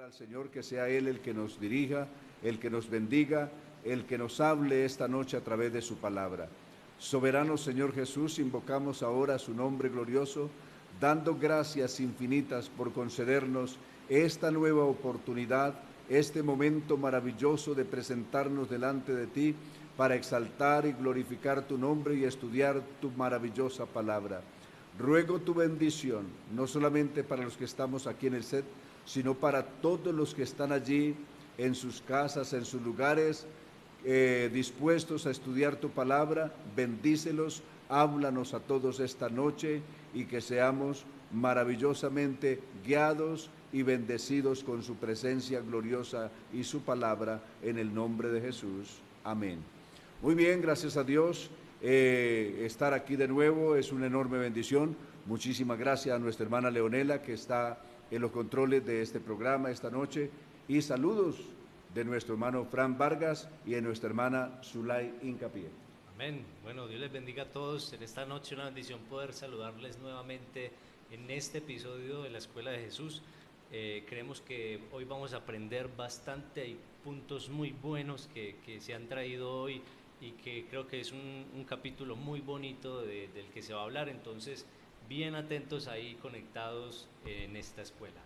al Señor que sea Él el que nos dirija, el que nos bendiga, el que nos hable esta noche a través de su palabra. Soberano Señor Jesús, invocamos ahora su nombre glorioso, dando gracias infinitas por concedernos esta nueva oportunidad, este momento maravilloso de presentarnos delante de ti para exaltar y glorificar tu nombre y estudiar tu maravillosa palabra. Ruego tu bendición, no solamente para los que estamos aquí en el set, sino para todos los que están allí en sus casas, en sus lugares, dispuestos a estudiar tu palabra. Bendícelos, háblanos a todos esta noche y que seamos maravillosamente guiados y bendecidos con su presencia gloriosa y su palabra, en el nombre de Jesús. Amén. Muy bien, gracias a Dios. Estar aquí de nuevo es una enorme bendición. Muchísimas gracias a nuestra hermana Leonela, que está en los controles de este programa esta noche, y saludos de nuestro hermano Fran Vargas y de nuestra hermana Zulay Incapié. Amén. Bueno, Dios les bendiga a todos. En esta noche una bendición poder saludarles nuevamente en este episodio de la Escuela de Jesús. Creemos que hoy vamos a aprender bastante. Hay puntos muy buenos que se han traído hoy y que creo que es un capítulo muy bonito del que se va a hablar. Entonces, bien atentos ahí, conectados en esta escuela.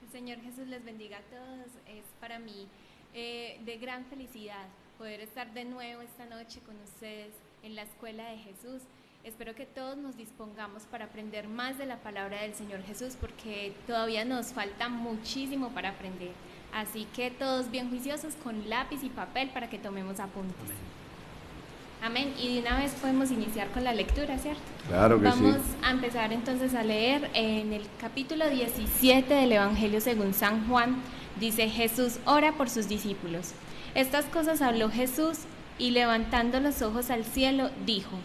El Señor Jesús les bendiga a todos. Es para mí de gran felicidad poder estar de nuevo esta noche con ustedes en la Escuela de Jesús. Espero que todos nos dispongamos para aprender más de la palabra del Señor Jesús, porque todavía nos falta muchísimo para aprender. Así que todos bien juiciosos, con lápiz y papel para que tomemos apuntes. Amén. Y de una vez podemos iniciar con la lectura, ¿cierto? Claro que sí. Vamos a empezar entonces a leer en el capítulo 17 del Evangelio según San Juan. Dice: Jesús ora por sus discípulos. Estas cosas habló Jesús y, levantando los ojos al cielo, dijo: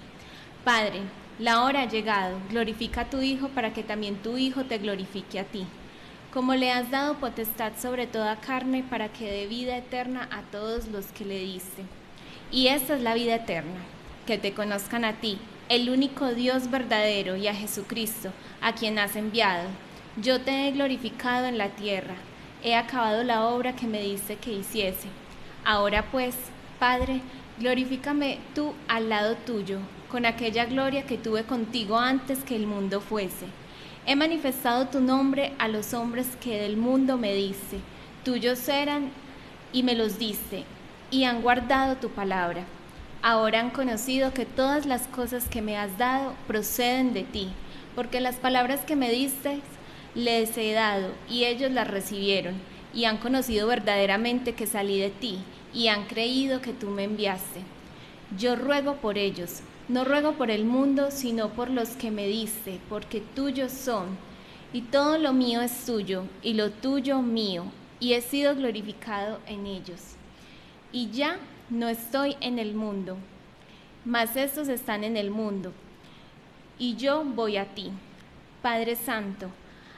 Padre, la hora ha llegado, glorifica a tu Hijo para que también tu Hijo te glorifique a ti. Como le has dado potestad sobre toda carne, para que dé vida eterna a todos los que le diste. Y esta es la vida eterna, que te conozcan a ti, el único Dios verdadero, y a Jesucristo, a quien has enviado. Yo te he glorificado en la tierra, he acabado la obra que me diste que hiciese. Ahora pues, Padre, glorifícame tú al lado tuyo, con aquella gloria que tuve contigo antes que el mundo fuese. He manifestado tu nombre a los hombres que del mundo me diste. Tuyos eran y me los diste, y han guardado tu palabra. Ahora han conocido que todas las cosas que me has dado proceden de ti, porque las palabras que me diste les he dado, y ellos las recibieron, y han conocido verdaderamente que salí de ti, y han creído que tú me enviaste. Yo ruego por ellos, no ruego por el mundo, sino por los que me diste, porque tuyos son, y todo lo mío es tuyo, y lo tuyo mío, y he sido glorificado en ellos. Y ya no estoy en el mundo, mas estos están en el mundo, y yo voy a ti. Padre Santo,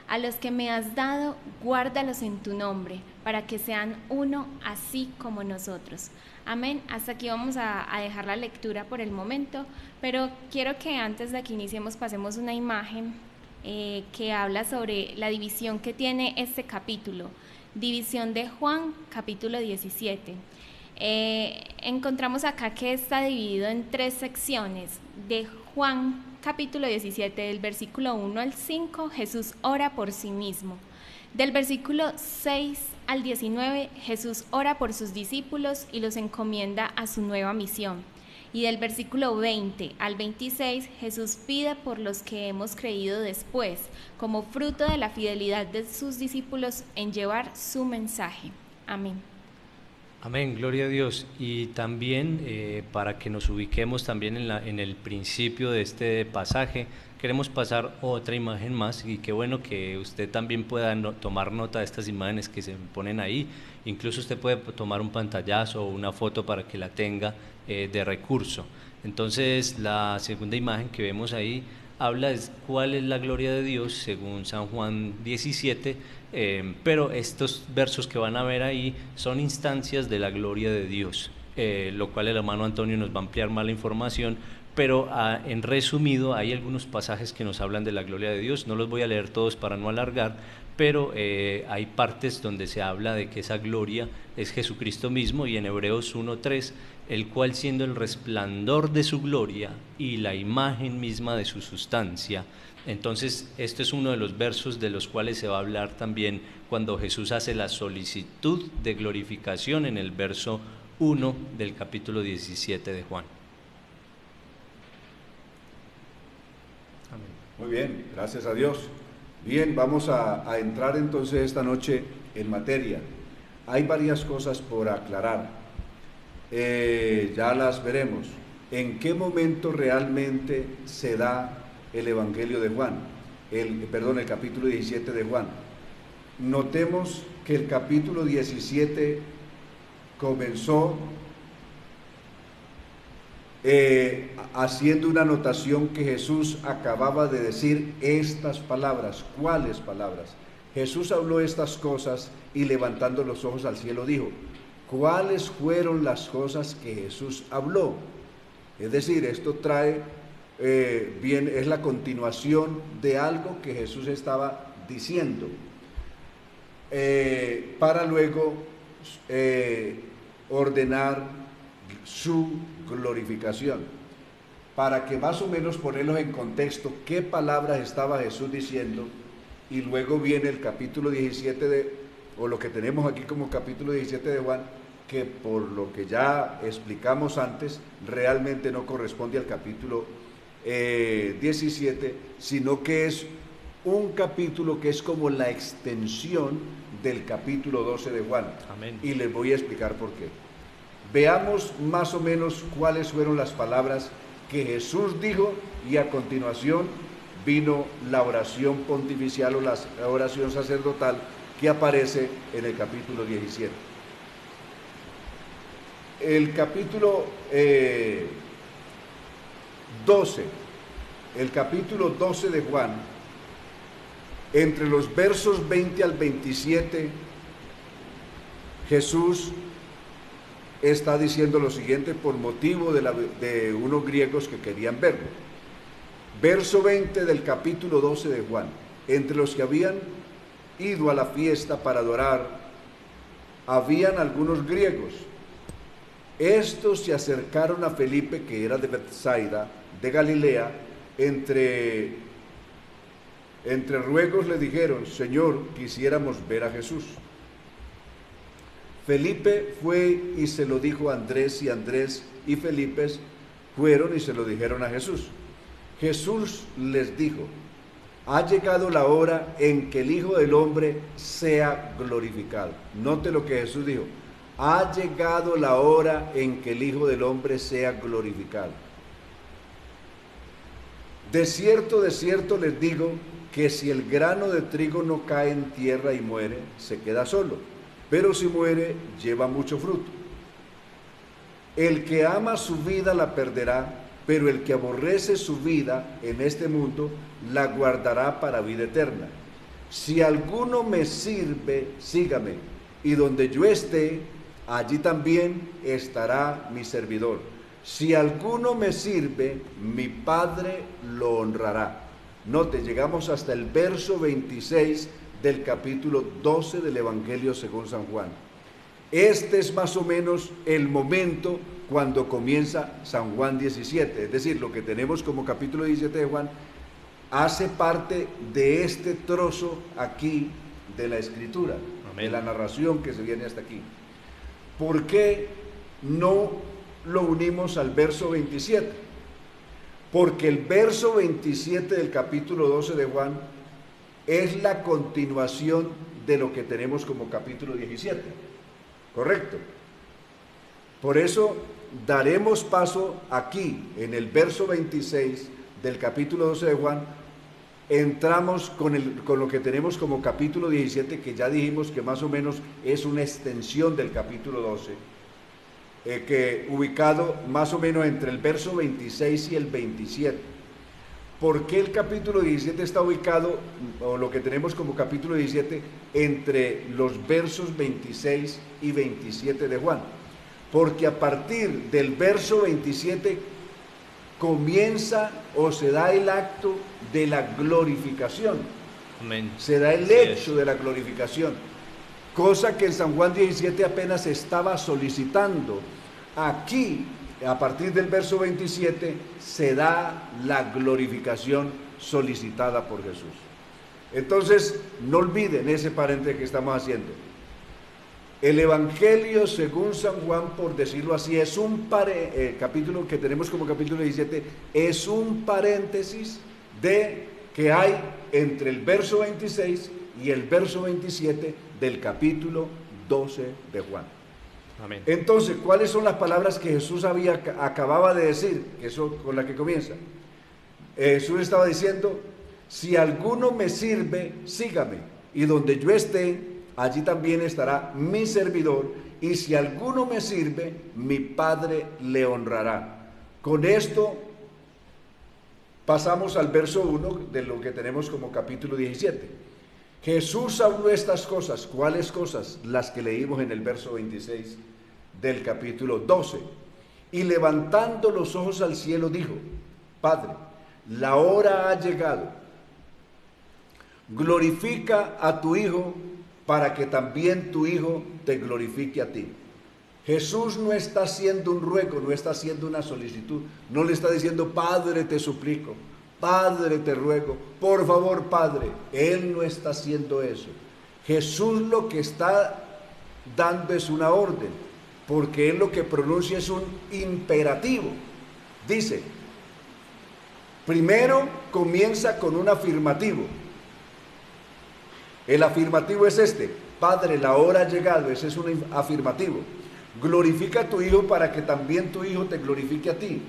a los que me has dado, guárdalos en tu nombre, para que sean uno, así como nosotros. Amén. Hasta aquí vamos a dejar la lectura por el momento, pero quiero que antes de que iniciemos pasemos una imagen que habla sobre la división que tiene este capítulo. División de Juan, capítulo 17. Encontramos acá que está dividido en 3 secciones. De Juan, capítulo 17, del versículo 1 al 5, Jesús ora por sí mismo. Del versículo 6 al 19, Jesús ora por sus discípulos y los encomienda a su nueva misión. Y del versículo 20 al 26, Jesús pide por los que hemos creído después, como fruto de la fidelidad de sus discípulos en llevar su mensaje. Amén. Amén, gloria a Dios. Y también para que nos ubiquemos también en el principio de este pasaje, queremos pasar otra imagen más, y qué bueno que usted también pueda tomar nota de estas imágenes que se ponen ahí. Incluso usted puede tomar un pantallazo o una foto para que la tenga de recurso. Entonces, la segunda imagen que vemos ahí habla de cuál es la gloria de Dios según San Juan 17, pero estos versos que van a ver ahí son instancias de la gloria de Dios, lo cual el hermano Antonio nos va a ampliar más la información, pero en resumido hay algunos pasajes que nos hablan de la gloria de Dios. No los voy a leer todos para no alargar, pero hay partes donde se habla de que esa gloria es Jesucristo mismo, y en Hebreos 1:3, el cual siendo el resplandor de su gloria y la imagen misma de su sustancia. Entonces, este es uno de los versos de los cuales se va a hablar también cuando Jesús hace la solicitud de glorificación en el verso 1 del capítulo 17 de Juan. Amén. Muy bien, gracias a Dios. Bien, vamos a entrar entonces esta noche en materia. Hay varias cosas por aclarar, ya las veremos. ¿En qué momento realmente se da el Evangelio de Juan? El capítulo 17 de Juan. Notemos que el capítulo 17 comenzó haciendo una anotación que Jesús acababa de decir estas palabras. ¿Cuáles palabras? Jesús habló estas cosas y levantando los ojos al cielo dijo: ¿cuáles fueron las cosas que Jesús habló? Es decir, esto trae bien, es la continuación de algo que Jesús estaba diciendo, para luego ordenar su glorificación. Para que más o menos ponerlos en contexto, qué palabras estaba Jesús diciendo, y luego viene el capítulo 17 o lo que tenemos aquí como capítulo 17 de Juan, que por lo que ya explicamos antes, realmente no corresponde al capítulo 17, sino que es un capítulo que es como la extensión del capítulo 12 de Juan. Amén. Y les voy a explicar por qué. Veamos más o menos cuáles fueron las palabras que Jesús dijo, y a continuación vino la oración pontificial o la oración sacerdotal que aparece en el capítulo 17. El capítulo 12, el capítulo 12 de Juan, entre los versos 20 al 27, Jesús está diciendo lo siguiente por motivo de unos griegos que querían verlo. Verso 20 del capítulo 12 de Juan: entre los que habían ido a la fiesta para adorar, habían algunos griegos. Estos se acercaron a Felipe, que era de Betsaida, de Galilea. Entre ruegos le dijeron: Señor, quisiéramos ver a Jesús. Felipe fue y se lo dijo a Andrés, y Andrés y Felipe fueron y se lo dijeron a Jesús. Jesús les dijo: ha llegado la hora en que el Hijo del Hombre sea glorificado. Note lo que Jesús dijo: ha llegado la hora en que el Hijo del Hombre sea glorificado. De cierto les digo que si el grano de trigo no cae en tierra y muere, se queda solo, pero si muere, lleva mucho fruto. El que ama su vida la perderá, pero el que aborrece su vida en este mundo la guardará para vida eterna. Si alguno me sirve, sígame, y donde yo esté, allí también estará mi servidor. Si alguno me sirve, mi Padre lo honrará. Note, llegamos hasta el verso 26 del capítulo 12 del Evangelio según San Juan. Este es más o menos el momento cuando comienza San Juan 17, es decir, lo que tenemos como capítulo 17 de Juan hace parte de este trozo aquí de la Escritura. Amén. De la narración que se viene hasta aquí. ¿Por qué no lo unimos al verso 27? Porque el verso 27 del capítulo 12 de Juan es la continuación de lo que tenemos como capítulo 17, ¿correcto? Por eso daremos paso aquí, en el verso 26 del capítulo 12 de Juan, entramos con lo que tenemos como capítulo 17, que ya dijimos que más o menos es una extensión del capítulo 12, que ubicado más o menos entre el verso 26 y el 27. ¿Por qué el capítulo 17 está ubicado, o lo que tenemos como capítulo 17, entre los versos 26 y 27 de Juan? Porque a partir del verso 27 comienza o se da el acto de la glorificación. Amén. Se da el Así hecho es. de la glorificación, cosa que en San Juan 17 apenas estaba solicitando. Aquí, a partir del verso 27, se da la glorificación solicitada por Jesús. Entonces, no olviden ese paréntesis que estamos haciendo. El Evangelio según San Juan, por decirlo así, es un capítulo que tenemos como capítulo 17, es un paréntesis de que hay entre el verso 26 y el verso 27 del capítulo 12 de Juan. Amén. Entonces, ¿cuáles son las palabras que Jesús acababa de decir? Que eso con la que comienza. Jesús estaba diciendo: si alguno me sirve, sígame, y donde yo esté, allí también estará mi servidor, y si alguno me sirve, mi Padre le honrará. Con esto pasamos al verso 1 de lo que tenemos como capítulo 17. Jesús habló estas cosas. ¿Cuáles cosas? Las que leímos en el verso 26 del capítulo 12. Y levantando los ojos al cielo dijo: Padre, la hora ha llegado. Glorifica a tu Hijo, para que también tu Hijo te glorifique a ti. Jesús no está haciendo un ruego, no está haciendo una solicitud, no le está diciendo: Padre, te suplico, Padre, te ruego, por favor, Padre. Él no está haciendo eso. Jesús lo que está dando es una orden, porque Él lo que pronuncia es un imperativo. Dice, primero comienza con un afirmativo. El afirmativo es este: Padre, la hora ha llegado. Ese es un afirmativo. Glorifica a tu Hijo, para que también tu Hijo te glorifique a ti.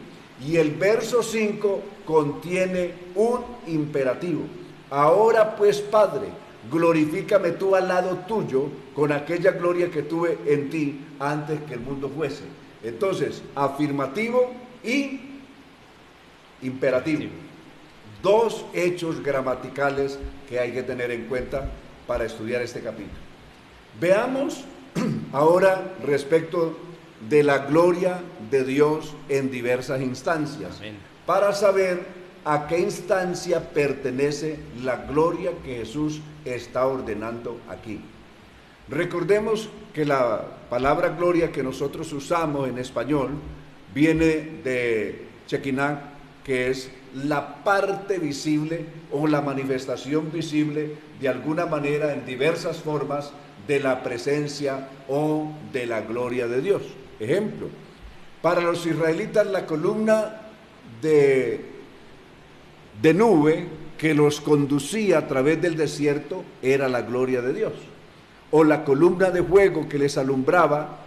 Y el verso 5 contiene un imperativo. Ahora pues, Padre, glorifícame tú al lado tuyo con aquella gloria que tuve en ti antes que el mundo fuese. Entonces, afirmativo y imperativo. Dos hechos gramaticales que hay que tener en cuenta para estudiar este capítulo. Veamos ahora respecto de la gloria de Dios en diversas instancias. Amén. Para saber a qué instancia pertenece la gloria que Jesús está ordenando aquí. Recordemos que la palabra gloria que nosotros usamos en español viene de Shekinah, que es la parte visible o la manifestación visible de alguna manera en diversas formas de la presencia o de la gloria de Dios. Ejemplo, para los israelitas la columna de nube que los conducía a través del desierto era la gloria de Dios, o la columna de fuego que les alumbraba,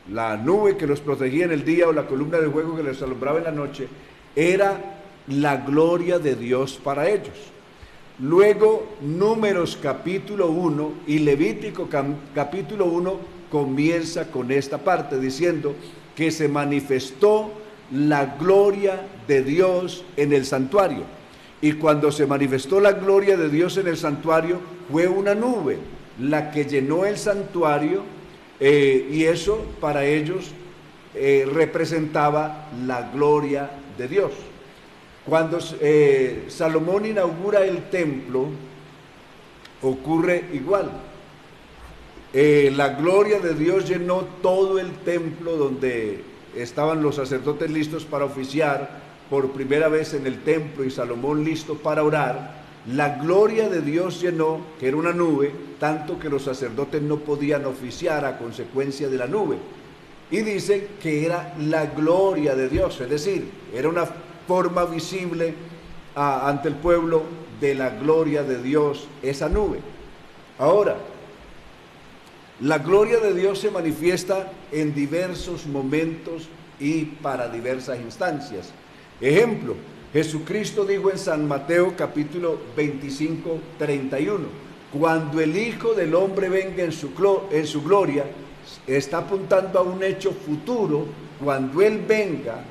la nube que los protegía en el día, o la columna de fuego que les alumbraba en la noche, era la gloria de Dios para ellos. Luego, Números capítulo 1 y Levítico capítulo 1 comienza con esta parte diciendo que se manifestó la gloria de Dios en el santuario. Y cuando se manifestó la gloria de Dios en el santuario, fue una nube la que llenó el santuario, y eso para ellos representaba la gloria de Dios. Cuando Salomón inaugura el templo, ocurre igual. La gloria de Dios llenó todo el templo, donde estaban los sacerdotes listos para oficiar por primera vez en el templo y Salomón listo para orar. La gloria de Dios llenó, que era una nube, tanto que los sacerdotes no podían oficiar a consecuencia de la nube. Y dice que era la gloria de Dios, es decir, era una forma visible ante el pueblo de la gloria de Dios, esa nube. Ahora, la gloria de Dios se manifiesta en diversos momentos y para diversas instancias. Ejemplo, Jesucristo dijo en San Mateo capítulo 25, 31, cuando el Hijo del Hombre venga en su gloria, está apuntando a un hecho futuro, cuando Él venga,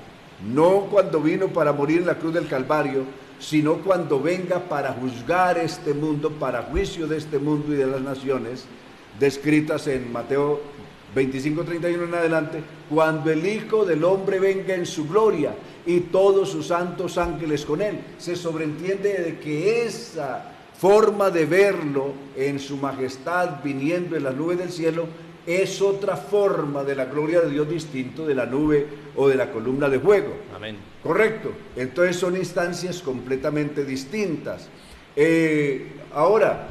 no cuando vino para morir en la cruz del Calvario, sino cuando venga para juzgar este mundo, para juicio de este mundo y de las naciones, descritas en Mateo 25:31 en adelante, cuando el Hijo del Hombre venga en su gloria y todos sus santos ángeles con él. Se sobreentiende de que esa forma de verlo en su majestad viniendo en la nube del cielo es otra forma de la gloria de Dios distinto de la nube o de la columna de fuego. Amén. Correcto. Entonces son instancias completamente distintas. Ahora,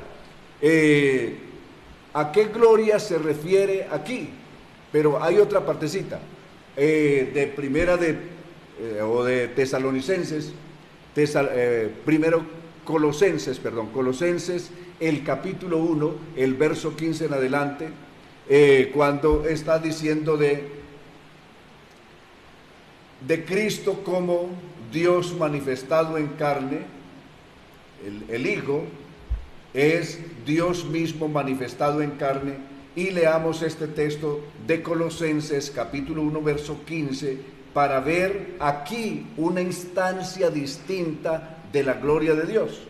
¿a qué gloria se refiere aquí? Pero hay otra partecita, de primera o de Tesalonicenses, Colosenses, el capítulo 1, el verso 15 en adelante, cuando está diciendo de Cristo como Dios manifestado en carne, el Hijo es Dios mismo manifestado en carne. Y leamos este texto de Colosenses capítulo 1 verso 15 para ver aquí una instancia distinta de la gloria de Dios.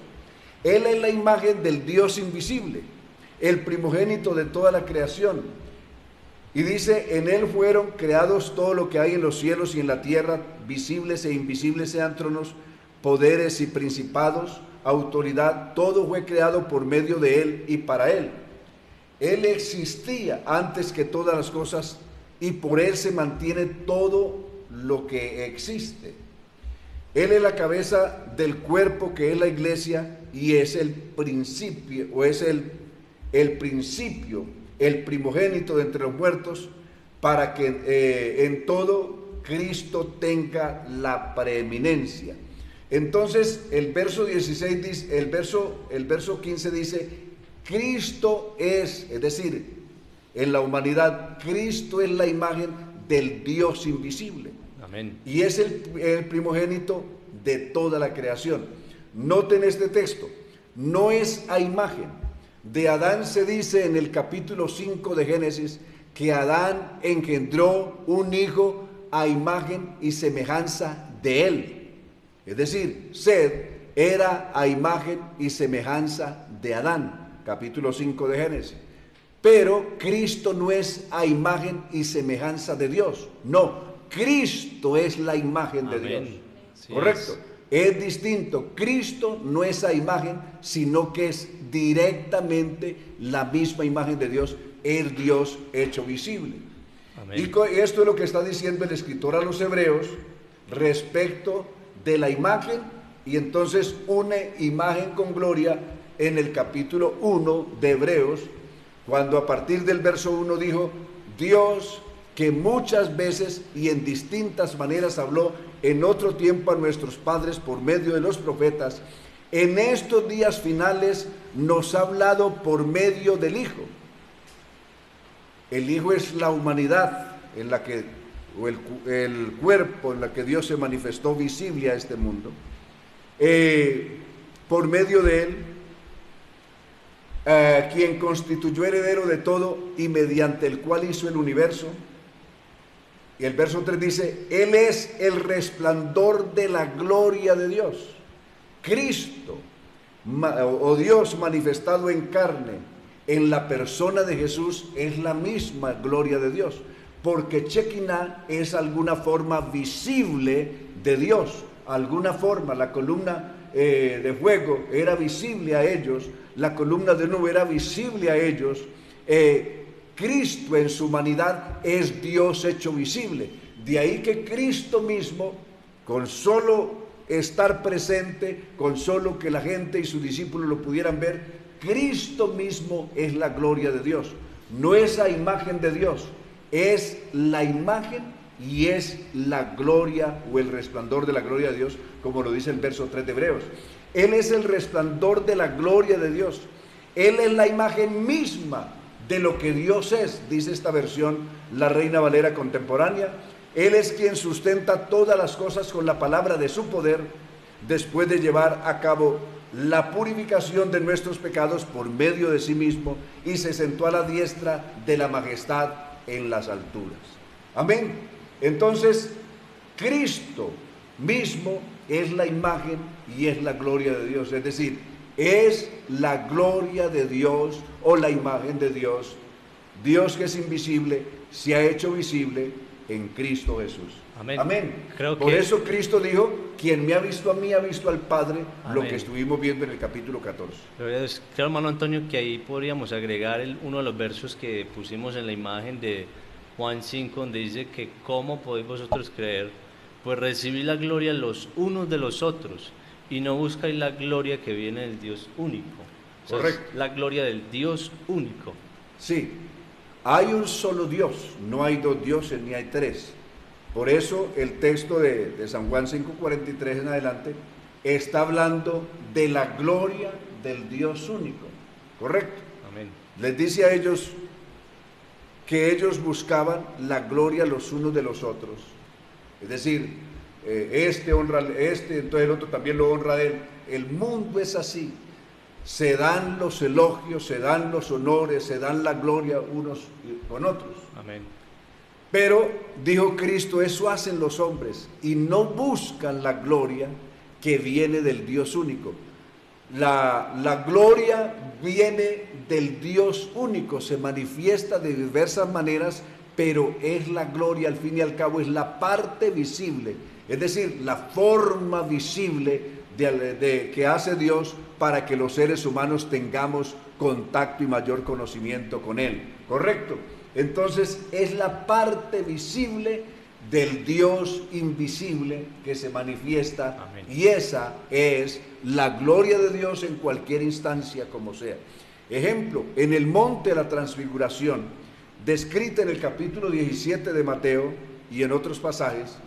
Él es la imagen del Dios invisible, el primogénito de toda la creación. Y dice, en él fueron creados todo lo que hay en los cielos y en la tierra, visibles e invisibles, sean tronos, poderes y principados, autoridad, todo fue creado por medio de él y para él. Él existía antes que todas las cosas y por él se mantiene todo lo que existe. Él es la cabeza del cuerpo que es la iglesia y es el principio, o es el principio, el primogénito de entre los muertos, para que en todo Cristo tenga la preeminencia. Entonces el verso 16 dice, el verso 15 dice, Cristo es decir, en la humanidad, Cristo es la imagen del Dios invisible. Amén. Y es el primogénito de toda la creación. Noten este texto, no es a imagen. De Adán se dice en el capítulo 5 de Génesis que Adán engendró un hijo a imagen y semejanza de él. Es decir, Sed era a imagen y semejanza de Adán. Capítulo 5 de Génesis. Pero Cristo no es a imagen y semejanza de Dios. No, Cristo es la imagen de Dios. Sí, correcto. Es distinto. Cristo no es a imagen, sino que es directamente la misma imagen de Dios, el Dios hecho visible. Amén. Y esto es lo que está diciendo el escritor a los hebreos respecto de la imagen, y entonces une imagen con gloria en el capítulo 1 de Hebreos, cuando a partir del verso 1 dijo, Dios que muchas veces y en distintas maneras habló en otro tiempo a nuestros padres por medio de los profetas, en estos días finales nos ha hablado por medio del Hijo. El Hijo es la humanidad en la que, o el cuerpo en la que Dios se manifestó visible a este mundo. Por medio de él, quien constituyó heredero de todo y mediante el cual hizo el universo. Y el verso 3 dice, Él es el resplandor de la gloria de Dios. Cristo, o Dios manifestado en carne, en la persona de Jesús, es la misma gloria de Dios. Porque Shekinah es alguna forma visible de Dios. Alguna forma, la columna de fuego era visible a ellos, la columna de nube era visible a ellos. Cristo en su humanidad es Dios hecho visible. De ahí que Cristo mismo, con solo estar presente, con solo que la gente y sus discípulos lo pudieran ver, Cristo mismo es la gloria de Dios. No es la imagen de Dios, es la imagen y es la gloria o el resplandor de la gloria de Dios, como lo dice el verso 3 de Hebreos. Él es el resplandor de la gloria de Dios. Él es la imagen misma de lo que Dios es, dice esta versión, la Reina Valera contemporánea. Él es quien sustenta todas las cosas con la palabra de su poder, después de llevar a cabo la purificación de nuestros pecados por medio de sí mismo, y se sentó a la diestra de la majestad en las alturas. Amén. Entonces, Cristo mismo es la imagen y es la gloria de Dios, es decir, es la gloria de Dios o la imagen de Dios Dios que es invisible se ha hecho visible en Cristo Jesús. Amén. Amén. Creo Por que- eso Cristo dijo, quien me ha visto a mí ha visto al Padre, lo Amén. que estuvimos viendo en el capítulo 14. Gloria a Dios. Creo, hermano Antonio, que ahí podríamos agregar uno de los versos que pusimos en la imagen de Juan 5, donde dice que cómo podéis vosotros creer, pues recibid la gloria los unos de los otros, y no buscáis la gloria que viene del Dios único. O sea, Correcto. es la gloria del Dios único. Sí, hay un solo Dios, no hay dos dioses ni hay tres. Por eso el texto de San Juan 5:43 en adelante está hablando de la gloria del Dios único. Correcto. Amén. Les dice a ellos que ellos buscaban la gloria los unos de los otros. Es decir, este honra a este, entonces el otro también lo honra a él. El mundo es así. Se dan los elogios, se dan los honores, se dan la gloria unos con otros. Amén. Pero, dijo Cristo, eso hacen los hombres y no buscan la gloria que viene del Dios único. La gloria viene del Dios único, se manifiesta de diversas maneras, pero es la gloria, al fin y al cabo, es la parte visible, es decir, la forma visible que hace Dios para que los seres humanos tengamos contacto y mayor conocimiento con Él. ¿Correcto? Entonces, es la parte visible del Dios invisible que se manifiesta. Amén. Y esa es la gloria de Dios en cualquier instancia como sea. Ejemplo, en el monte de la transfiguración, descrita en el capítulo 17 de Mateo y en otros pasajes,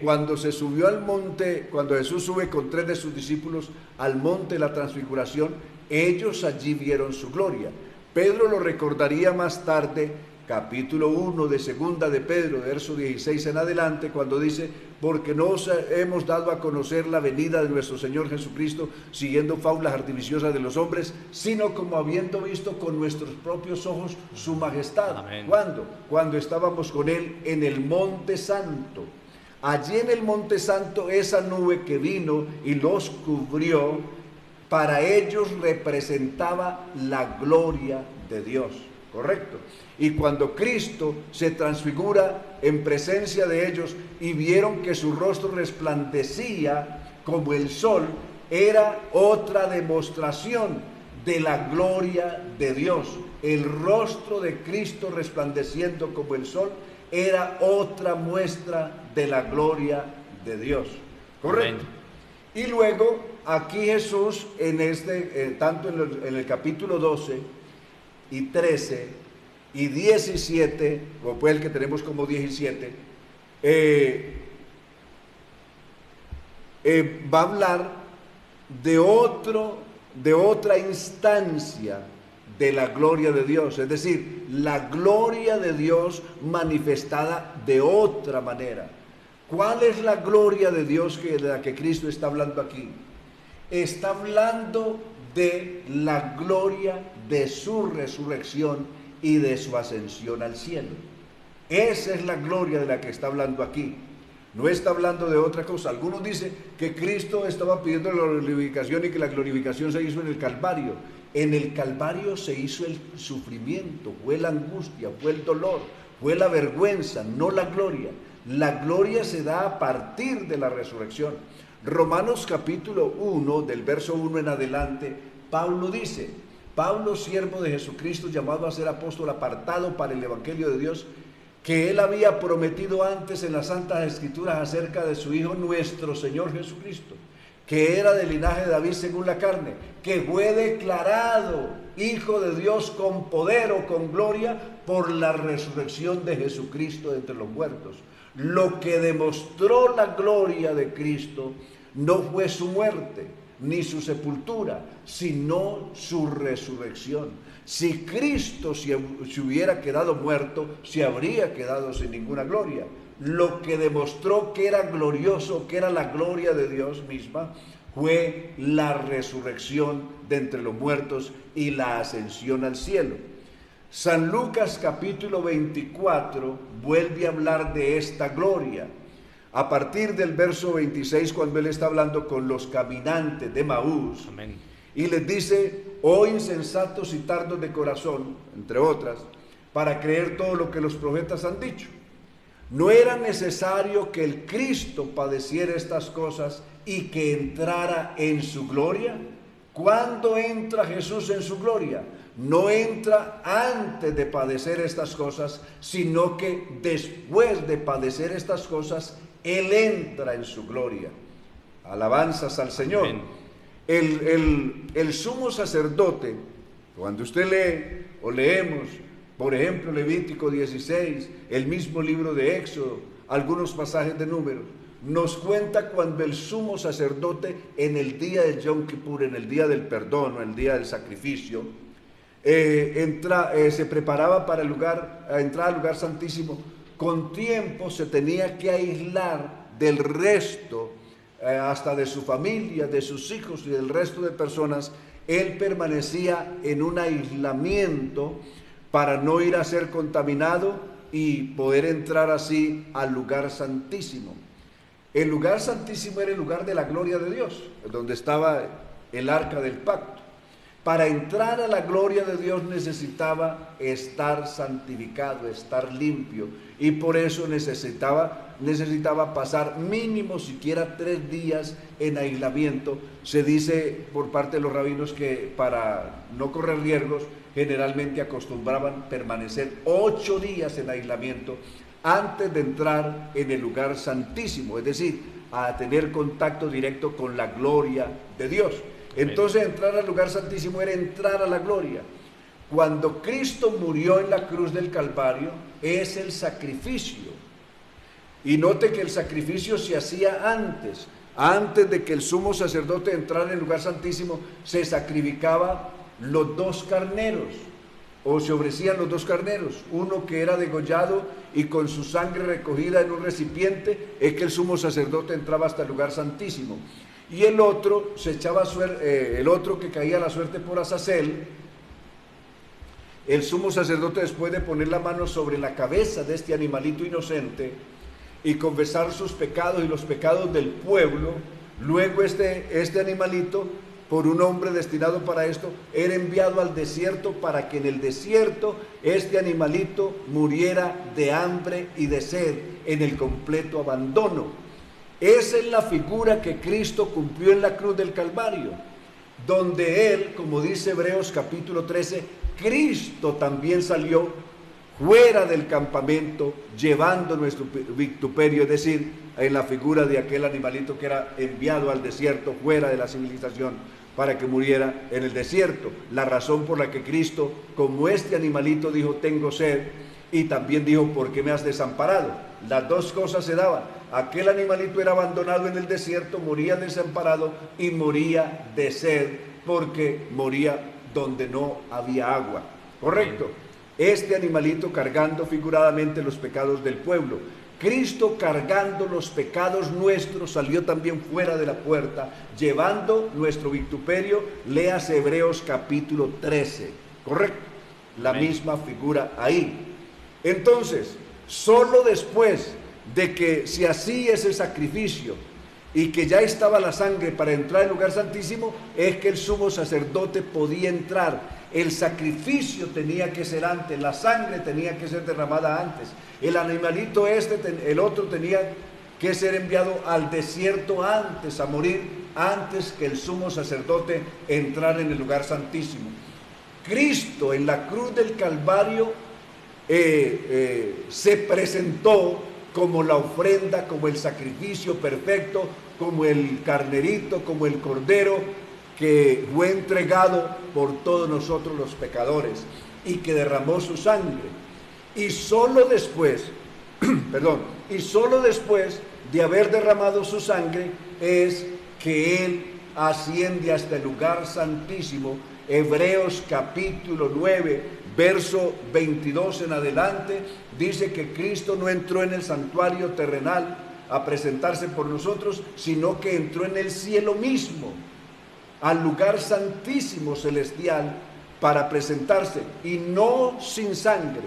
cuando se subió al monte, cuando Jesús sube con 3 de sus discípulos al monte de la transfiguración, ellos allí vieron su gloria. Pedro lo recordaría más tarde, capítulo 1 de segunda de Pedro, verso 16 en adelante, cuando dice, porque no os hemos dado a conocer la venida de nuestro Señor Jesucristo siguiendo fábulas artificiosas de los hombres, sino como habiendo visto con nuestros propios ojos su majestad. Amén. ¿Cuándo? Cuando estábamos con Él en el Monte Santo. Allí en el Monte Santo, esa nube que vino y los cubrió, para ellos representaba la gloria de Dios. ¿Correcto? Y cuando Cristo se transfigura en presencia de ellos y vieron que su rostro resplandecía como el sol, era otra demostración de la gloria de Dios. El rostro de Cristo resplandeciendo como el sol era otra muestra de la gloria de Dios. ¿Correcto? Amén. Y luego aquí Jesús tanto en el capítulo 12 y 13 y 17, o pues el que tenemos como 17, va a hablar de otra instancia de la gloria de Dios, es decir, la gloria de Dios manifestada de otra manera. ¿Cuál es la gloria de Dios de la que Cristo está hablando aquí? Está hablando de la gloria de su resurrección y de su ascensión al cielo. Esa es la gloria de la que está hablando aquí. No está hablando de otra cosa. Algunos dicen que Cristo estaba pidiendo la glorificación y que la glorificación se hizo en el Calvario. En el Calvario se hizo el sufrimiento, fue la angustia, fue el dolor, fue la vergüenza, no la gloria. La gloria se da a partir de la resurrección. Romanos capítulo 1, del verso 1 en adelante, Pablo dice, Pablo, siervo de Jesucristo, llamado a ser apóstol, apartado para el evangelio de Dios, que él había prometido antes en las santas escrituras acerca de su Hijo nuestro Señor Jesucristo, que era del linaje de David según la carne, que fue declarado Hijo de Dios con poder o con gloria por la resurrección de Jesucristo de entre los muertos. Lo que demostró la gloria de Cristo no fue su muerte ni su sepultura, sino su resurrección. Si Cristo se hubiera quedado muerto, se habría quedado sin ninguna gloria. Lo que demostró que era glorioso, que era la gloria de Dios misma, fue la resurrección de entre los muertos y la ascensión al cielo. San Lucas capítulo 24 vuelve a hablar de esta gloria. A partir del verso 26, cuando él está hablando con los caminantes de Maús, Amén. y les dice: oh insensatos y tardos de corazón, entre otras, para creer todo lo que los profetas han dicho. ¿No era necesario que el Cristo padeciera estas cosas y que entrara en su gloria? ¿Cuándo entra Jesús en su gloria? No entra antes de padecer estas cosas, sino que después de padecer estas cosas, Él entra en su gloria. Alabanzas al Señor. El sumo sacerdote, cuando usted lee o leemos, por ejemplo, Levítico 16, el mismo libro de Éxodo, algunos pasajes de Números, nos cuenta cuando el sumo sacerdote en el día de Yom Kippur, en el día del perdón o el día del sacrificio, se preparaba para entrar al lugar santísimo. Con tiempo se tenía que aislar del resto, hasta de su familia, de sus hijos y del resto de personas. Él permanecía en un aislamiento para no ir a ser contaminado y poder entrar así al lugar santísimo. El lugar santísimo era el lugar de la gloria de Dios, donde estaba el arca del pacto. Para entrar a la gloria de Dios necesitaba estar santificado, estar limpio, y por eso necesitaba pasar mínimo siquiera 3 días en aislamiento. Se dice por parte de los rabinos que para no correr riesgos, generalmente acostumbraban permanecer 8 días en aislamiento antes de entrar en el lugar santísimo, es decir, a tener contacto directo con la gloria de Dios. Entonces entrar al lugar santísimo era entrar a la gloria. Cuando Cristo murió en la cruz del Calvario, es el sacrificio. Y note que el sacrificio se hacía antes de que el sumo sacerdote entrara en el lugar santísimo. Se sacrificaba los 2 carneros, o se ofrecían los 2 carneros, uno que era degollado y con su sangre recogida en un recipiente, es que el sumo sacerdote entraba hasta el lugar santísimo. Y el otro se echaba el otro que caía la suerte por Azazel. El sumo sacerdote, después de poner la mano sobre la cabeza de este animalito inocente y confesar sus pecados y los pecados del pueblo, luego este animalito, por un hombre destinado para esto, era enviado al desierto para que en el desierto este animalito muriera de hambre y de sed en el completo abandono. Esa es la figura que Cristo cumplió en la cruz del Calvario, donde Él, como dice Hebreos capítulo 13, Cristo también salió fuera del campamento llevando nuestro vituperio, es decir, en la figura de aquel animalito que era enviado al desierto fuera de la civilización para que muriera en el desierto. La razón por la que Cristo, como este animalito, dijo: tengo sed, y también dijo: ¿por qué me has desamparado? Las 2 cosas se daban. Aquel animalito era abandonado en el desierto, moría desamparado y moría de sed, porque moría donde no había agua. ¿Correcto? Este animalito cargando figuradamente los pecados del pueblo. Cristo, cargando los pecados nuestros, salió también fuera de la puerta, llevando nuestro vituperio. Léase Hebreos capítulo 13. ¿Correcto? La misma figura ahí. Entonces, solo después de que se hacía ese sacrificio y que ya estaba la sangre para entrar al lugar santísimo, es que el sumo sacerdote podía entrar. El sacrificio tenía que ser antes, la sangre tenía que ser derramada antes. El animalito el otro tenía que ser enviado al desierto antes, a morir antes que el sumo sacerdote entrara en el lugar santísimo. Cristo en la cruz del Calvario se presentó como la ofrenda, como el sacrificio perfecto, como el carnerito, como el cordero que fue entregado por todos nosotros los pecadores y que derramó su sangre. Y solo después, de haber derramado su sangre, es que Él asciende hasta el lugar santísimo. Hebreos capítulo 9, verso 22 en adelante, dice que Cristo no entró en el santuario terrenal a presentarse por nosotros, sino que entró en el cielo mismo, al lugar santísimo celestial, para presentarse, y no sin sangre,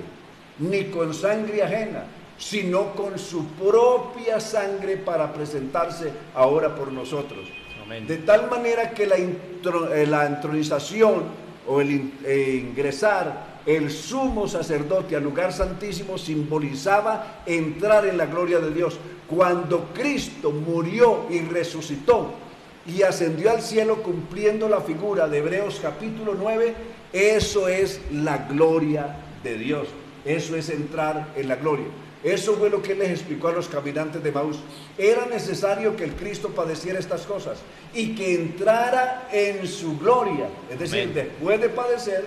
ni con sangre ajena, sino con su propia sangre, para presentarse ahora por nosotros. Amén. De tal manera que la entronización o el ingresar el sumo sacerdote al lugar santísimo simbolizaba entrar en la gloria de Dios. Cuando Cristo murió y resucitó y ascendió al cielo cumpliendo la figura de Hebreos capítulo 9, eso es la gloria de Dios, eso es entrar en la gloria. Eso fue lo que Él les explicó a los caminantes de Maús. Era necesario que el Cristo padeciera estas cosas y que entrara en su gloria. Es decir, Amén. Después de padecer,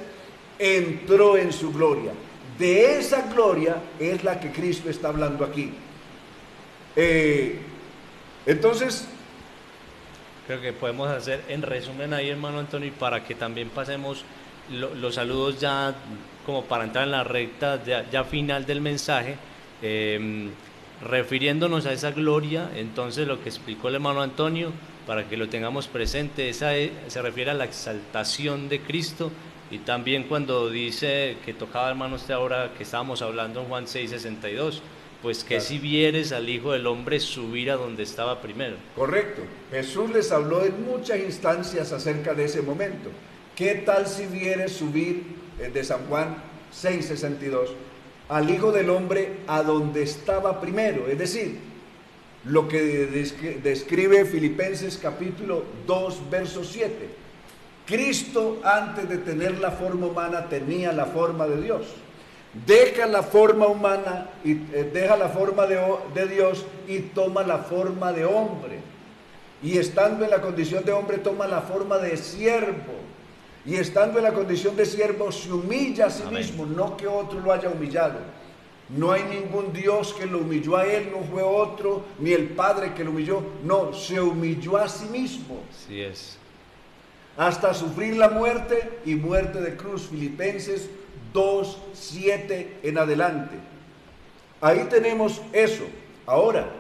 entró en su gloria. De esa gloria es la que Cristo está hablando aquí. Entonces, creo que podemos hacer en resumen ahí, hermano Antonio, para que también pasemos los saludos ya como para entrar en la recta ya final del mensaje. Refiriéndonos a esa gloria, entonces lo que explicó el hermano Antonio, para que lo tengamos presente, se refiere a la exaltación de Cristo, y también cuando dice que tocaba, hermano, usted ahora que estábamos hablando en Juan 6:62, pues que claro, si vieres al Hijo del Hombre subir a donde estaba primero. correcto. Jesús les habló en muchas instancias acerca de ese momento. ¿Qué tal si vieres subir de San Juan 6:62 al Hijo del Hombre a donde estaba primero? Es decir, lo que describe Filipenses capítulo 2, verso 7. Cristo, antes de tener la forma humana, tenía la forma de Dios. Deja la forma humana y deja la forma de Dios y toma la forma de hombre. Y estando en la condición de hombre, toma la forma de siervo. Y estando en la condición de siervo, se humilla a sí Amén. mismo, no que otro lo haya humillado. No hay ningún Dios que lo humilló a él, no fue otro, ni el Padre que lo humilló. No, se humilló a sí mismo. Así es. Hasta sufrir la muerte y muerte de cruz. Filipenses 2:7 en adelante. Ahí tenemos eso. Ahora,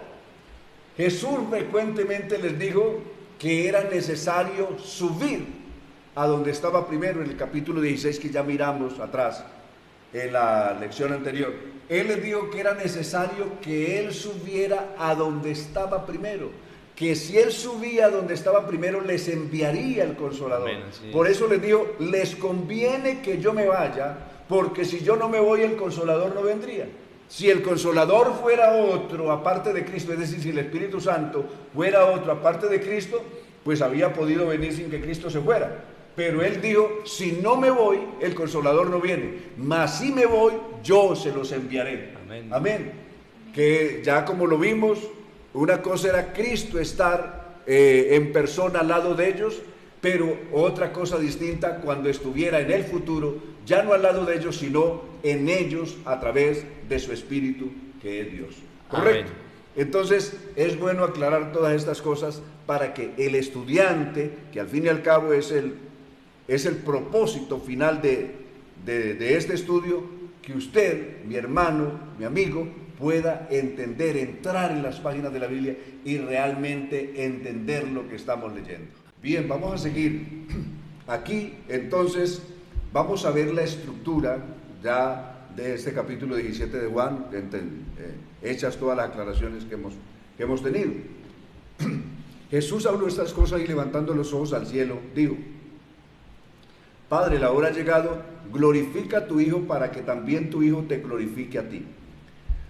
Jesús frecuentemente les dijo que era necesario subir a donde estaba primero, en el capítulo 16 que ya miramos atrás en la lección anterior. Él les dijo que era necesario que Él subiera a donde estaba primero, que si Él subía a donde estaba primero, les enviaría el Consolador. Amén, Por eso les dijo, les conviene que yo me vaya, porque si yo no me voy, el Consolador no vendría. Si el Consolador fuera otro aparte de Cristo, es decir, si el Espíritu Santo fuera otro aparte de Cristo, pues había podido venir sin que Cristo se fuera. Pero Él dijo, si no me voy, el Consolador no viene. Mas si me voy, yo se los enviaré. Amén. Amén. Que ya como lo vimos, una cosa era Cristo estar en persona al lado de ellos, pero otra cosa distinta cuando estuviera en el futuro, ya no al lado de ellos, sino en ellos a través de su Espíritu, que es Dios. ¿Correcto? Amén. Entonces es bueno aclarar todas estas cosas para que el estudiante, que al fin y al cabo es el propósito final de este estudio, que usted, mi hermano, mi amigo, pueda entender, entrar en las páginas de la Biblia y realmente entender lo que estamos leyendo. Bien, vamos a seguir. Aquí, entonces, vamos a ver la estructura ya de este capítulo 17 de Juan, hechas todas las aclaraciones que hemos tenido. Jesús habló estas cosas y levantando los ojos al cielo, dijo: Padre, la hora ha llegado, glorifica a tu Hijo para que también tu Hijo te glorifique a ti.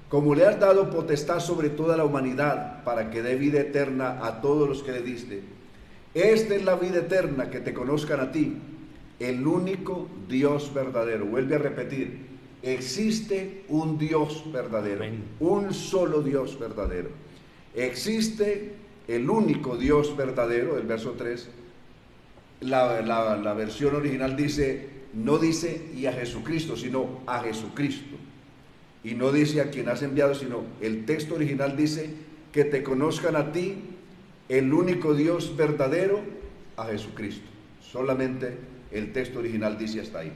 Como le has dado potestad sobre toda la humanidad para que dé vida eterna a todos los que le diste. Esta es la vida eterna, que te conozcan a ti, el único Dios verdadero. Vuelve a repetir, existe un Dios verdadero, Amén. Un solo Dios verdadero. Existe el único Dios verdadero, el verso 3. La versión original dice, no dice y a Jesucristo, sino a Jesucristo. Y no dice a quien has enviado, sino el texto original dice que te conozcan a ti, el único Dios verdadero, a Jesucristo. Solamente el texto original dice hasta ahí.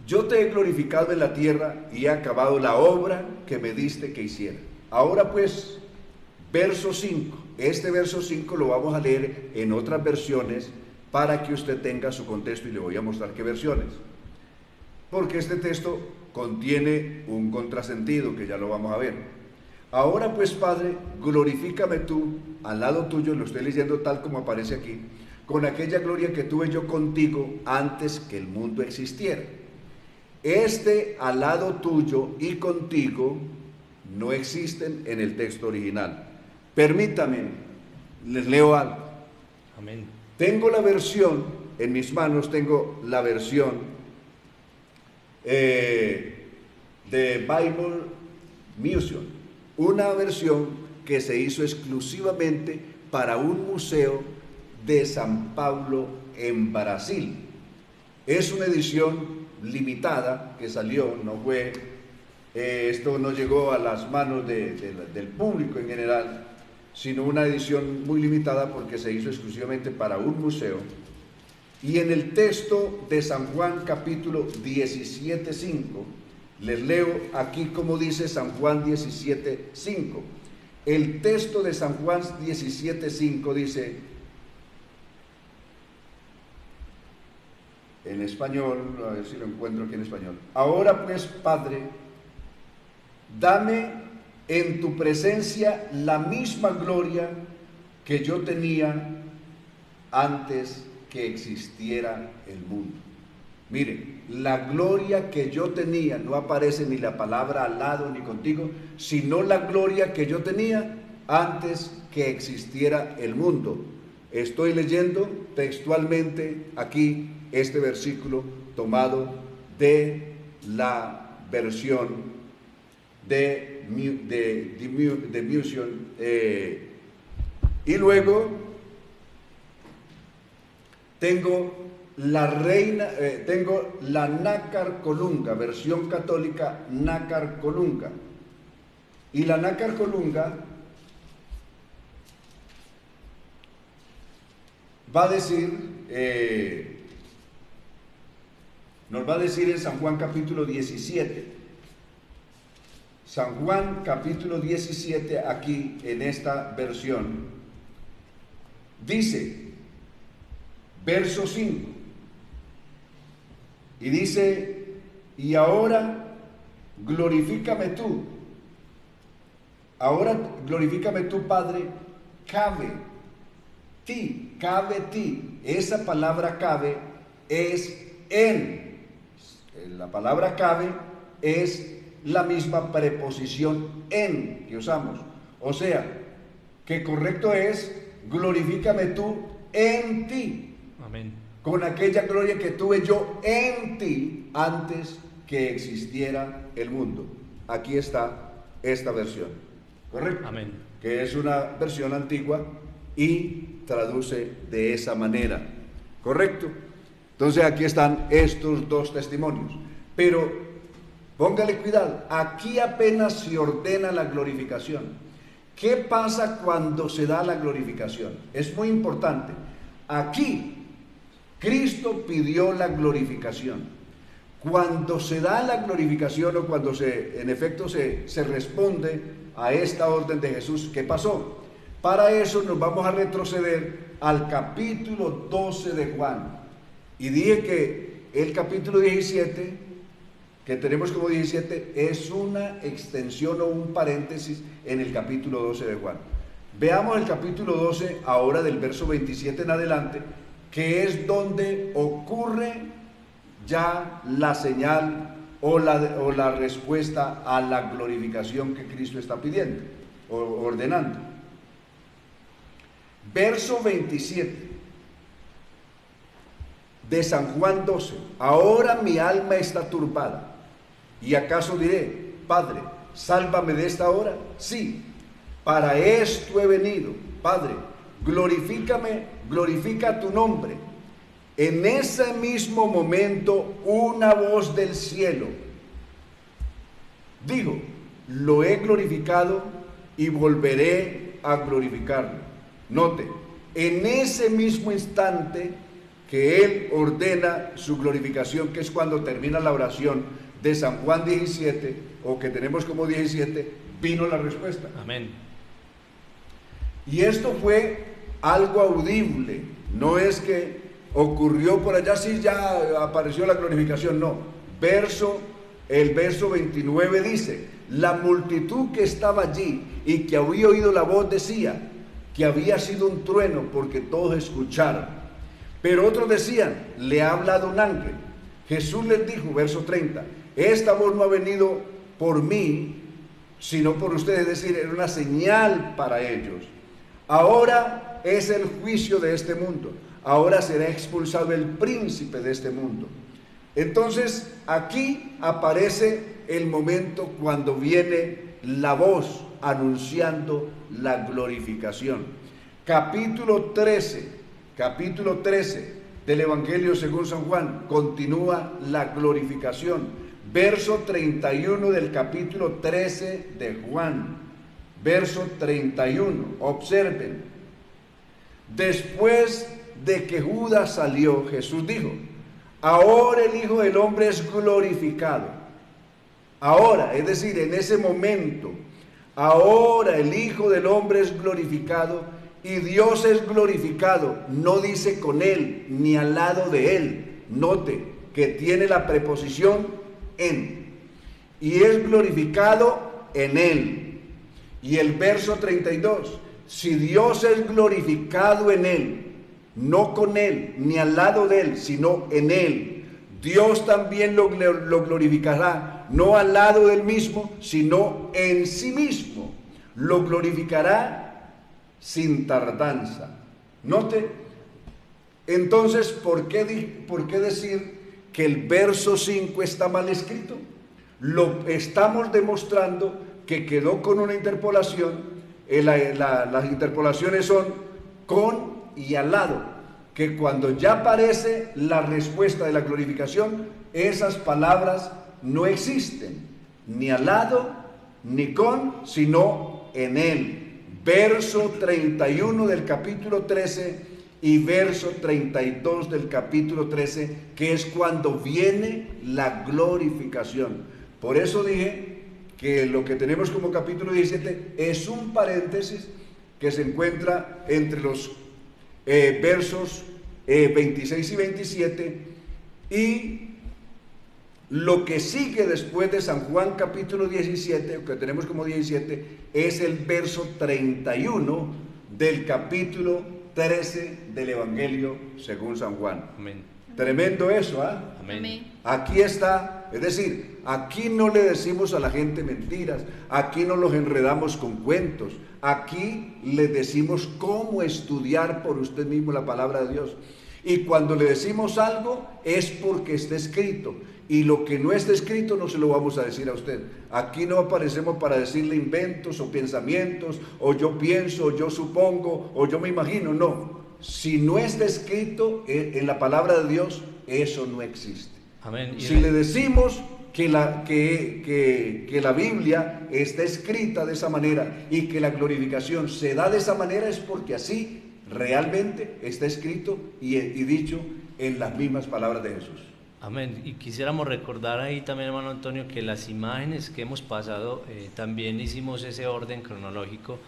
Yo te he glorificado en la tierra y he acabado la obra que me diste que hiciera. Ahora pues, verso 5. Este verso 5 lo vamos a leer en otras versiones para que usted tenga su contexto y le voy a mostrar qué versiones. Porque este texto contiene un contrasentido que ya lo vamos a ver. Ahora pues, Padre, glorifícame tú, al lado tuyo, lo estoy leyendo tal como aparece aquí, con aquella gloria que tuve yo contigo antes que el mundo existiera. Al lado tuyo y contigo no existen en el texto original. Permítame, les leo algo. Amén. Tengo la versión, en mis manos tengo la versión de Bible Museum, una versión que se hizo exclusivamente para un museo de San Paulo en Brasil. Es una edición limitada que salió, no fue, esto no llegó a las manos del público en general, sino una edición muy limitada porque se hizo exclusivamente para un museo. Y en el texto de San Juan capítulo 17:5, les leo aquí como dice San Juan 17:5. El texto de San Juan 17:5 dice, en español, a ver si lo encuentro aquí en español. Ahora pues, Padre, dame en tu presencia la misma gloria que yo tenía antes que existiera el mundo. Mire, la gloria que yo tenía, no aparece ni la palabra al lado ni contigo, sino la gloria que yo tenía antes que existiera el mundo. Estoy leyendo textualmente aquí este versículo tomado de la versión de Museum, y luego tengo tengo la Nácar Colunga, versión católica Nácar Colunga, y la Nácar Colunga va a decir, nos va a decir en San Juan capítulo 17, San Juan capítulo 17, aquí en esta versión, dice, verso 5, y dice, y ahora glorifícame tú, Padre, cabe ti, esa palabra cabe es en, la palabra cabe es la misma preposición en que usamos, o sea, que correcto es, glorifícame tú en ti. Amén. Con aquella gloria que tuve yo en ti antes que existiera el mundo. Aquí está esta versión, ¿correcto? Amén. Que es una versión antigua y traduce de esa manera, ¿correcto? Entonces aquí están estos dos testimonios, pero póngale cuidado, aquí apenas se ordena la glorificación. ¿Qué pasa cuando se da la glorificación? Es muy importante. Aquí Cristo pidió la glorificación. Cuando se da la glorificación o cuando en efecto se responde a esta orden de Jesús, ¿qué pasó? Para eso nos vamos a retroceder al capítulo 12 de Juan. Y dije que el capítulo 17, que tenemos como 17, es una extensión o un paréntesis en el capítulo 12 de Juan. Veamos el capítulo 12 ahora del verso 27 en adelante, que es donde ocurre ya la señal o la respuesta a la glorificación que Cristo está pidiendo o ordenando. Verso 27 de San Juan 12. Ahora mi alma está turbada, y acaso diré, Padre, sálvame de esta hora. Sí, para esto he venido. Padre, glorifica tu nombre. En ese mismo momento, una voz del cielo dijo, lo he glorificado y volveré a glorificarlo. Note, en ese mismo instante que él ordena su glorificación, que es cuando termina la oración de San Juan 17, o que tenemos como 17, vino la respuesta. Amén. Y esto fue algo audible, no es que ocurrió por allá, sí, ya apareció la glorificación, no. Verso El verso 29 dice: la multitud que estaba allí y que había oído la voz decía que había sido un trueno, porque todos escucharon. Pero otros decían: le ha hablado un ángel. Jesús les dijo, verso 30, esta voz no ha venido por mí, sino por ustedes. Es decir, era una señal para ellos. Ahora es el juicio de este mundo. Ahora será expulsado el príncipe de este mundo. Entonces, aquí aparece el momento cuando viene la voz anunciando la glorificación. Capítulo 13 del Evangelio según San Juan, continúa la glorificación. Verso 31 del capítulo 13 de Juan. Verso 31, observen. Después de que Judas salió, Jesús dijo: ahora el Hijo del Hombre es glorificado. Ahora, es decir, en ese momento, ahora el Hijo del Hombre es glorificado y Dios es glorificado. No dice con él ni al lado de él. Note que tiene la preposición en. Y es glorificado en él. Y el verso 32, si Dios es glorificado en él, no con él ni al lado de él, sino en él, Dios también lo glorificará, no al lado del mismo, sino en sí mismo. Lo glorificará sin tardanza. Note, entonces, ¿por qué decir que el verso 5 está mal escrito? Lo estamos demostrando que quedó con una interpolación. Las interpolaciones son con y al lado, que cuando ya aparece la respuesta de la glorificación, esas palabras no existen, ni al lado, ni con, sino en él. Verso 31 del capítulo 13 y verso 32 del capítulo 13, que es cuando viene la glorificación. Por eso dije que lo que tenemos como capítulo 17 es un paréntesis que se encuentra entre los versos 26 y 27, y lo que sigue después de San Juan capítulo 17, que tenemos como 17, es el verso 31 del capítulo 13 del Evangelio según San Juan. Amén. Tremendo eso, ¿ah? Amén. Aquí está, es decir, aquí no le decimos a la gente mentiras, aquí no los enredamos con cuentos, aquí le decimos cómo estudiar por usted mismo la palabra de Dios. Y cuando le decimos algo es porque está escrito, y lo que no está escrito no se lo vamos a decir a usted. Aquí no aparecemos para decirle inventos o pensamientos, o yo pienso, o yo supongo, o yo me imagino, no. Si no está escrito en la palabra de Dios, eso no existe. Amén. Si le decimos que la Biblia está escrita de esa manera y que la glorificación se da de esa manera, es porque así realmente está escrito y dicho en las mismas palabras de Jesús. Amén. Y quisiéramos recordar ahí también, hermano Antonio, que las imágenes que hemos pasado, también hicimos ese orden cronológico,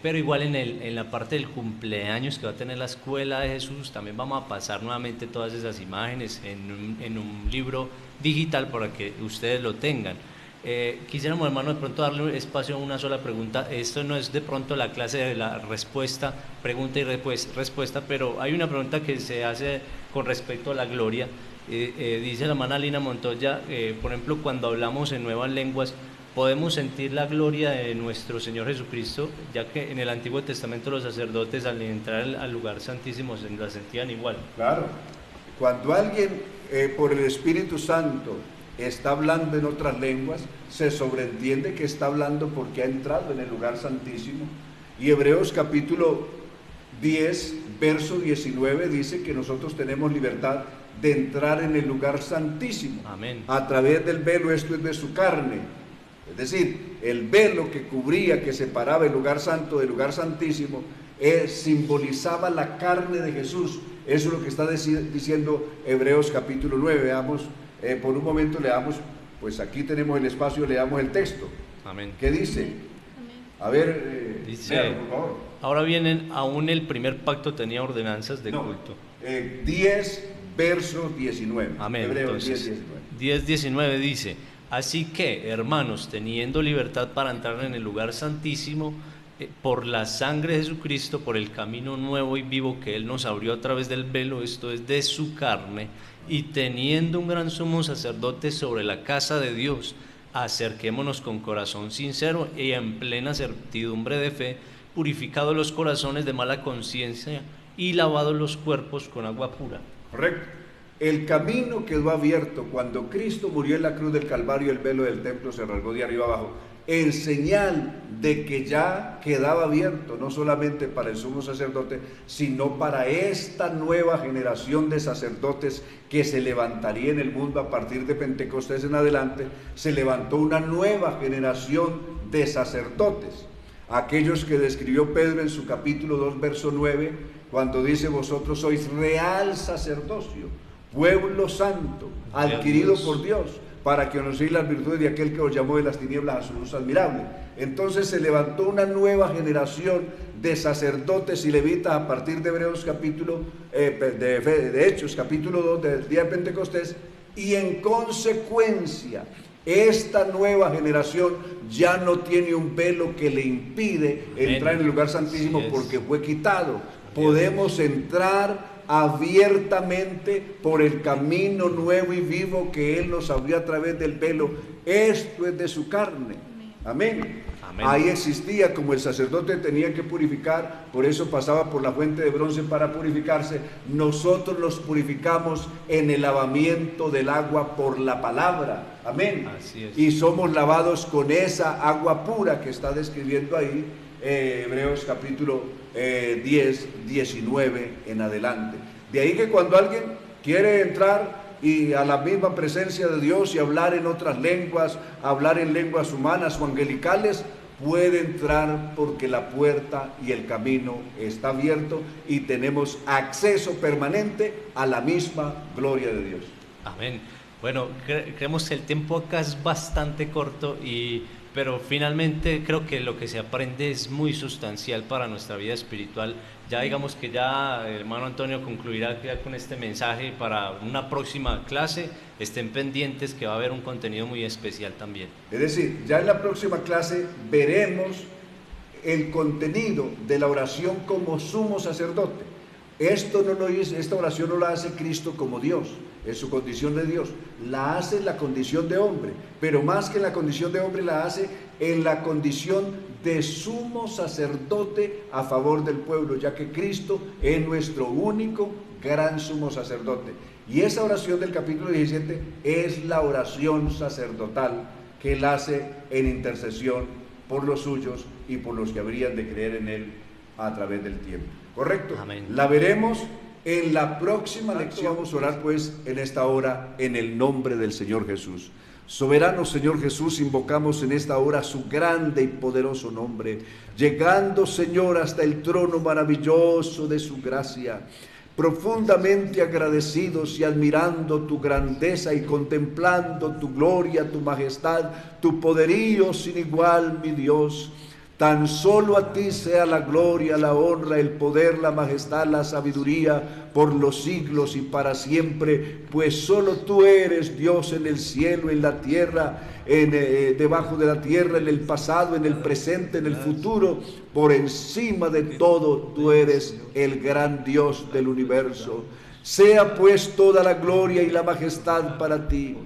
pero igual en la parte del cumpleaños que va a tener la Escuela de Jesús, también vamos a pasar nuevamente todas esas imágenes en un libro digital para que ustedes lo tengan. Quisiéramos, hermano, de pronto darle espacio a una sola pregunta. Esto no es de pronto la clase de la respuesta, pregunta y respuesta, pero hay una pregunta que se hace con respecto a la gloria. Dice la hermana Lina Montoya, por ejemplo, cuando hablamos en nuevas lenguas, podemos sentir la gloria de nuestro Señor Jesucristo, ya que en el Antiguo Testamento los sacerdotes al entrar al lugar santísimo se la sentían igual. Claro, cuando alguien por el Espíritu Santo está hablando en otras lenguas, se sobreentiende que está hablando porque ha entrado en el lugar santísimo. Y Hebreos capítulo 10, verso 19 dice que nosotros tenemos libertad de entrar en el lugar santísimo. Amén. A través del velo, esto es de su carne. Es decir, el velo que cubría, que separaba el lugar santo del lugar santísimo, simbolizaba la carne de Jesús. Eso es lo que está diciendo Hebreos capítulo 9. Veamos, por un momento leamos, pues aquí tenemos el espacio, leamos el texto. Amén. ¿Qué dice? A ver, dice, léalo, por favor. Ahora bien, aún el primer pacto tenía ordenanzas de culto. 10, verso 19. Amén. Hebreos Entonces, 10:19. 10:19 dice: así que, hermanos, teniendo libertad para entrar en el lugar santísimo, por la sangre de Jesucristo, por el camino nuevo y vivo que Él nos abrió a través del velo, esto es de su carne, y teniendo un gran sumo sacerdote sobre la casa de Dios, acerquémonos con corazón sincero y en plena certidumbre de fe, purificados los corazones de mala conciencia y lavados los cuerpos con agua pura. Correcto. El camino quedó abierto cuando Cristo murió en la cruz del Calvario. El velo del templo se rasgó de arriba abajo, en señal de que ya quedaba abierto, no solamente para el sumo sacerdote, sino para esta nueva generación de sacerdotes que se levantaría en el mundo a partir de Pentecostés en adelante. Se levantó una nueva generación de sacerdotes, aquellos que describió Pedro en su capítulo 2, verso 9, cuando dice: vosotros sois real sacerdocio, pueblo santo, adquirido por Dios, para que conozcáis las virtudes de aquel que os llamó de las tinieblas a su luz admirable. Entonces se levantó una nueva generación de sacerdotes y levitas a partir de Hebreos capítulo, de Hechos capítulo 2 del día de Pentecostés, y en consecuencia esta nueva generación ya no tiene un velo que le impide entrar en el lugar santísimo, porque fue quitado. Podemos entrar abiertamente por el camino nuevo y vivo que Él nos abrió a través del velo. Esto es de su carne. Amén. Amén. Ahí existía, como el sacerdote tenía que purificar, por eso pasaba por la fuente de bronce para purificarse. Nosotros los purificamos en el lavamiento del agua por la palabra. Amén. Así es. Y somos lavados con esa agua pura que está describiendo ahí Hebreos capítulo 10, 19 en adelante. De ahí que cuando alguien quiere entrar y a la misma presencia de Dios y hablar en otras lenguas, hablar en lenguas humanas o angelicales, puede entrar, porque la puerta y el camino está abierto y tenemos acceso permanente a la misma gloria de Dios. Amén. Bueno, creemos que el tiempo acá es bastante corto, pero finalmente creo que lo que se aprende es muy sustancial para nuestra vida espiritual. Ya digamos que ya el hermano Antonio concluirá ya con este mensaje. Para una próxima clase estén pendientes, que va a haber un contenido muy especial también. Es decir, ya en la próxima clase veremos el contenido de la oración como sumo sacerdote. Esta oración no la hace Cristo como Dios, en su condición de Dios, la hace en la condición de hombre, pero más que en la condición de hombre, la hace en la condición de sumo sacerdote a favor del pueblo, ya que Cristo es nuestro único gran sumo sacerdote. Y esa oración del capítulo 17 es la oración sacerdotal que Él hace en intercesión por los suyos y por los que habrían de creer en Él a través del tiempo. ¿Correcto? Amén. La veremos en la próxima lección. Vamos a orar pues en esta hora en el nombre del Señor Jesús. Soberano Señor Jesús, invocamos en esta hora su grande y poderoso nombre, llegando, Señor, hasta el trono maravilloso de su gracia, profundamente agradecidos y admirando tu grandeza y contemplando tu gloria, tu majestad, tu poderío sin igual, mi Dios. Tan solo a ti sea la gloria, la honra, el poder, la majestad, la sabiduría por los siglos y para siempre, pues solo tú eres Dios en el cielo, en la tierra, debajo de la tierra, en el pasado, en el presente, en el futuro. Por encima de todo, tú eres el gran Dios del universo. Sea pues toda la gloria y la majestad para ti.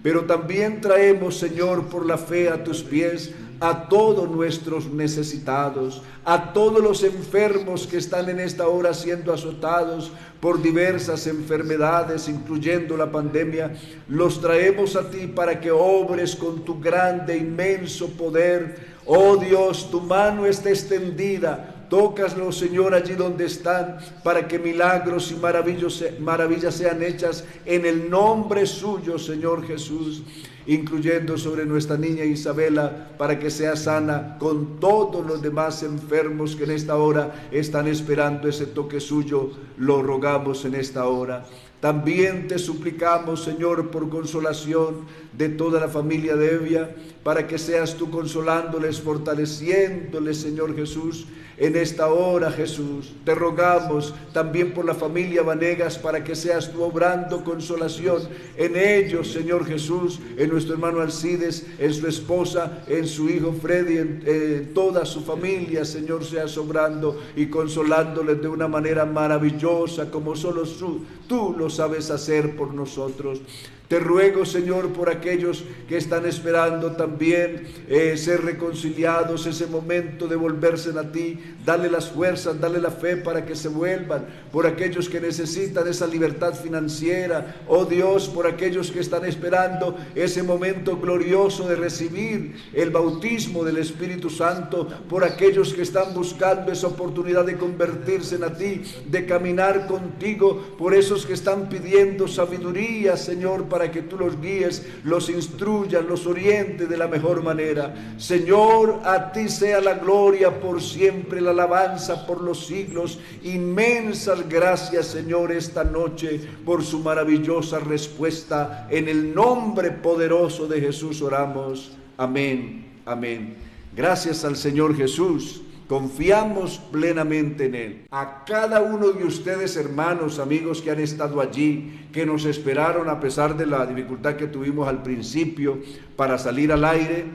Pero también traemos, Señor, por la fe a tus pies a todos nuestros necesitados, a todos los enfermos que están en esta hora siendo azotados por diversas enfermedades, incluyendo la pandemia. Los traemos a ti para que obres con tu grande, inmenso poder. Oh Dios, tu mano está extendida. Tócalos, Señor, allí donde están, para que milagros y maravillas sean hechas en el nombre suyo, Señor Jesús, incluyendo sobre nuestra niña Isabela, para que sea sana con todos los demás enfermos que en esta hora están esperando ese toque suyo. Lo rogamos en esta hora. También te suplicamos, Señor, por consolación de toda la familia de Evia, para que seas tú consolándoles, fortaleciéndoles, Señor Jesús, En esta hora, Jesús, te rogamos también por la familia Vanegas para que seas tú obrando consolación en ellos, Señor Jesús, en nuestro hermano Alcides, en su esposa, en su hijo Freddy, en toda su familia, Señor, seas obrando y consolándoles de una manera maravillosa como solo tú lo sabes hacer por nosotros. Te ruego, Señor, por aquellos que están esperando también ser reconciliados, ese momento de volverse a ti, dale las fuerzas, dale la fe para que se vuelvan, por aquellos que necesitan esa libertad financiera, oh Dios, por aquellos que están esperando ese momento glorioso de recibir el bautismo del Espíritu Santo, por aquellos que están buscando esa oportunidad de convertirse en a ti, de caminar contigo, por esos que están pidiendo sabiduría, Señor, para que tú los guíes, los instruyas, los orientes de la mejor manera. Señor, a ti sea la gloria por siempre, la alabanza por los siglos. Inmensas gracias, Señor, esta noche por su maravillosa respuesta. En el nombre poderoso de Jesús oramos. Amén, amén. Gracias al Señor Jesús. Confiamos plenamente en Él. A cada uno de ustedes, hermanos, amigos que han estado allí, que nos esperaron a pesar de la dificultad que tuvimos al principio para salir al aire,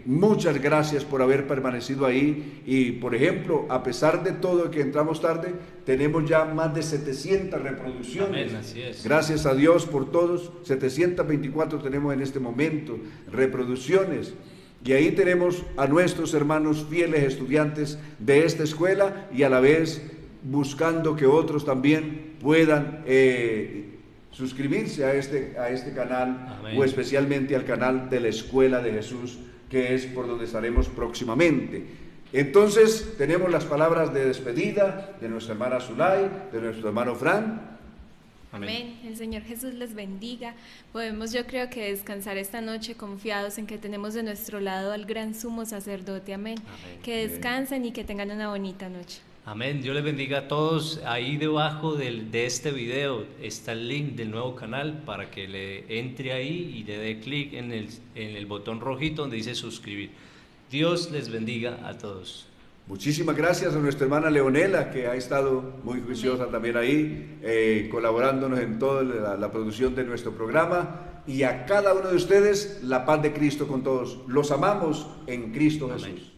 muchas gracias por haber permanecido ahí. Y por ejemplo, a pesar de todo que entramos tarde, tenemos ya más de 700 reproducciones. Amén, así es. Gracias a Dios por todos. 724 tenemos en este momento reproducciones. Y ahí tenemos a nuestros hermanos fieles estudiantes de esta escuela y a la vez buscando que otros también puedan suscribirse a este canal. Amén. O especialmente al canal de la Escuela de Jesús, que es por donde estaremos próximamente. Entonces tenemos las palabras de despedida de nuestra hermana Zulay, de nuestro hermano Fran. Amén. El Señor Jesús les bendiga. Podemos, yo creo que descansar esta noche confiados en que tenemos de nuestro lado al gran sumo sacerdote. Amén. Amén. Que descansen y que tengan una bonita noche. Amén. Dios les bendiga a todos. Ahí debajo de este video está el link del nuevo canal para que le entre ahí y le dé clic en el botón rojito donde dice suscribir. Dios les bendiga a todos. Muchísimas gracias a nuestra hermana Leonela, que ha estado muy juiciosa también ahí, colaborándonos en toda la producción de nuestro programa. Y a cada uno de ustedes, la paz de Cristo con todos. Los amamos en Cristo Jesús. Amén.